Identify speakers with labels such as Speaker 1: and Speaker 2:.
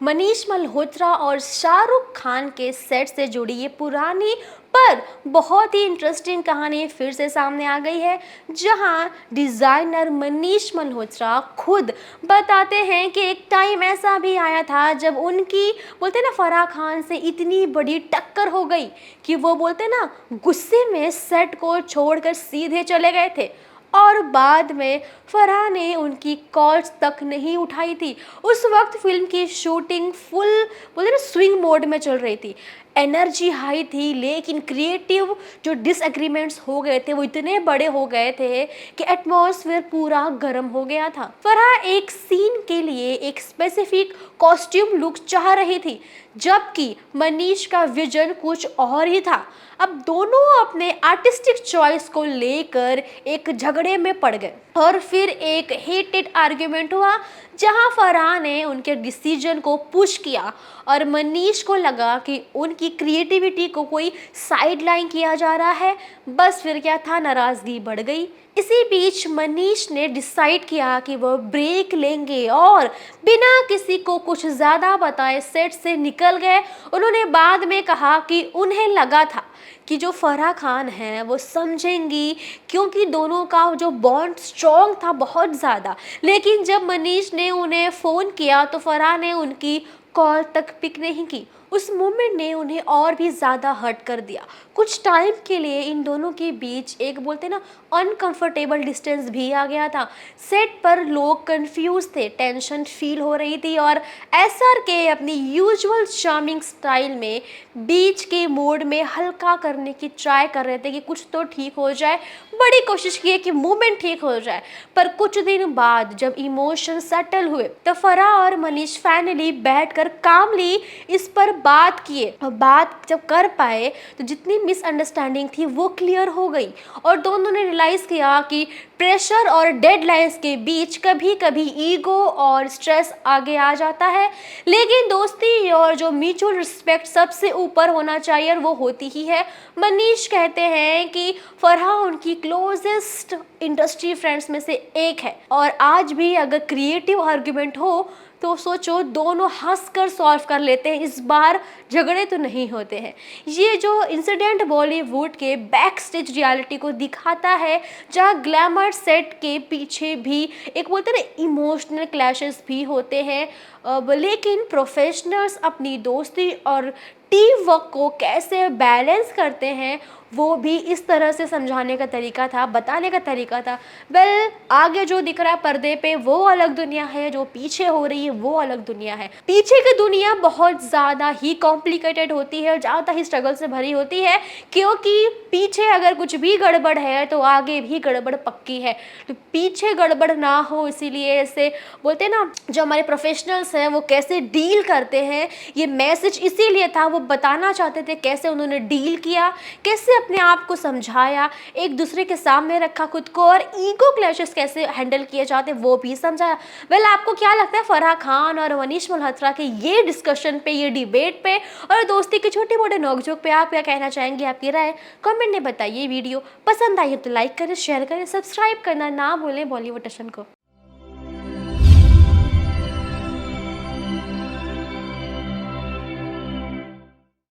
Speaker 1: मनीष मल्होत्रा और शाहरुख खान के सेट से जुड़ी ये पुरानी पर बहुत ही इंटरेस्टिंग कहानी फिर से सामने आ गई है, जहां डिजाइनर मनीष मल्होत्रा खुद बताते हैं कि एक टाइम ऐसा भी आया था जब उनकी बोलते ना फराह खान से इतनी बड़ी टक्कर हो गई कि वो बोलते ना गुस्से में सेट को छोड़कर सीधे चले गए थे। और बाद में फराह ने उनकी कॉल्स तक नहीं उठाई थी। उस वक्त फिल्म की शूटिंग फुल बोलते ना स्विंग मोड में चल रही थी, एनर्जी हाई थी, लेकिन क्रिएटिव जो डिसएग्रीमेंट्स हो गए थे वो इतने बड़े हो गए थे कि एटमॉस्फेयर पूरा गर्म हो गया था। फराह एक सीन के लिए एक स्पेसिफिक कॉस्ट्यूम लुक चाह रही थी, जबकि मनीष का विजन कुछ और ही था। अब दोनों अपने आर्टिस्टिक चॉइस को लेकर एक झगड़े में पड़ गए और फिर एक हीटेड आर्ग्यूमेंट हुआ, जहां फराह ने उनके डिसीजन को पुश किया और मनीष को लगा कि उनकी क्रिएटिविटी को कोई साइडलाइन किया जा रहा है। बस फिर क्या था, नाराजगी बढ़ गई। इसी बीच मनीष ने डिसाइड किया कि वो ब्रेक लेंगे और बिना किसी को कुछ ज़्यादा बताए सेट से निकल गए। उन्होंने बाद में कहा कि उन्हें लगा था कि जो फराह खान है वो समझेंगी, क्योंकि दोनों का जो बॉन्ड स्ट्रॉन्ग था बहुत ज़्यादा। लेकिन जब मनीष ने उन्हें फ़ोन किया तो फराह ने उनकी कॉल तक पिक नहीं की। उस मोमेंट ने उन्हें और भी ज़्यादा हर्ट कर दिया। कुछ टाइम के लिए इन दोनों के बीच एक बोलते ना अनकंफर्टेबल डिस्टेंस भी आ गया था। सेट पर लोग कंफ्यूज थे, टेंशन फील हो रही थी और एसआर के अपनी यूजुअल चार्मिंग स्टाइल में बीच के मोड में हल्का करने की ट्राई कर रहे थे कि कुछ तो ठीक हो जाए। बड़ी कोशिश की है कि मूवमेंट ठीक हो जाए, पर कुछ दिन बाद जब इमोशन सेटल हुए तो फराह और मनीष फाइनली बैठकर कामली इस पर बात किए। और बात जब कर पाए तो जितनी मिसअंडरस्टैंडिंग थी वो क्लियर हो गई और दोनों ने रियलाइज किया कि प्रेशर और डेडलाइंस के बीच कभी कभी ईगो और स्ट्रेस आगे आ जाता है, लेकिन दोस्ती और जो म्यूचुअल रिस्पेक्ट सबसे ऊपर होना चाहिए और वो होती ही है। मनीष कहते हैं कि फराह उनकी क्लोजेस्ट इंडस्ट्री फ्रेंड्स में से एक है और आज भी अगर क्रिएटिव आर्ग्यूमेंट हो तो सोचो दोनों हंसकर सॉल्व कर लेते हैं, इस बार झगड़े तो नहीं होते हैं। ये जो इंसिडेंट बॉलीवुड के बैक स्टेज रियलिटी को दिखाता है, जहाँ ग्लैमर सेट के पीछे भी एक बोलते हैं ना इमोशनल क्लैशेस भी होते हैं। लेकिन प्रोफेशनल्स अपनी दोस्ती और टीम वर्क को कैसे बैलेंस करते हैं वो भी इस तरह से समझाने का तरीका था, बताने का तरीका था। आगे जो दिख रहा है पर्दे पे वो अलग दुनिया है, जो पीछे हो रही है वो अलग दुनिया है। पीछे की दुनिया बहुत ज़्यादा ही कॉम्प्लिकेटेड होती है और ज़्यादा ही स्ट्रगल से भरी होती है, क्योंकि पीछे अगर कुछ भी गड़बड़ है तो आगे भी गड़बड़ पक्की है। तो पीछे गड़बड़ ना हो इसीलिए ऐसे बोलते हैं ना, जो हमारे प्रोफेशनल्स हैं वो कैसे डील करते हैं, ये मैसेज इसीलिए था, वो बताना चाहते थे कैसे उन्होंने डील किया, कैसे अपने आप को समझाया, एक दूसरे के सामने रखा खुद को, और ईगो क्लैशेस कैसे हैंडल किए जाते वो भी समझाया। आपको क्या लगता है फराह खान और मनीष मल्होत्रा के ये डिस्कशन पे, ये डिबेट पे और दोस्ती के छोटे मोटे नोकझोंक पे आप क्या कहना चाहेंगे? आपकी राय कमेंट में बताइए। वीडियो पसंद आई है तो लाइक करें, शेयर करें, सब्सक्राइब करना ना भूलें बॉलीवुड टशन को।